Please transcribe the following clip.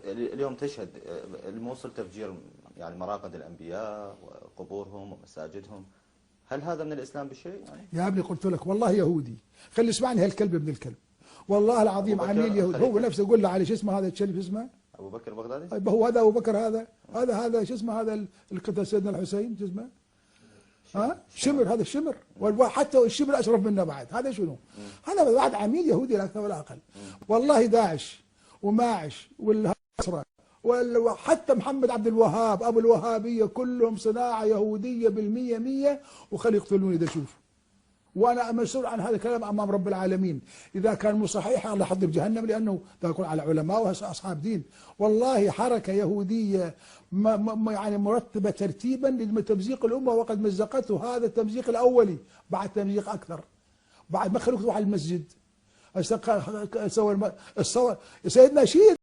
اليوم تشهد الموصل تفجير يعني مراقد الأنبياء وقبورهم ومساجدهم، هل هذا من الإسلام بشيء يعني؟ يا ابني قلت لك والله يهودي، خلي اسمعني هالكلب ابن الكلب، والله العظيم عميل يهودي، هو نفسه يقول له علي شو اسمه هذا الشريف اسمه؟ أبو بكر البغدادي؟ طيب هو هذا أبو بكر، هذا شو اسمه هذا اللي قتل سيدنا الحسين شو اسمه؟ شمر، هذا الشمر، وحتى الشمر أشرف منه بعد، هذا شنو؟ هذا بعد عميل يهودي لا أكثر ولا أقل. والله داعش وماعش والنصرة وحتى محمد عبد الوهاب أبو الوهابية كلهم صناعة يهودية بالمية مية، وخلي يقتلوني إذا شوف. وأنا مسؤول عن هذا الكلام أمام رب العالمين، إذا كان مو صحيح الله يحطني بجهنم، لأنه يكون على علماء وأصحاب دين. والله حركة يهودية يعني مرتبة ترتيبا لتمزيق الأمة، وقد مزقته، هذا التمزيق الأولي، بعد تمزيق أكثر، بعد ما خلوك تروح على المسجد سوى الصور. سيدنا شيل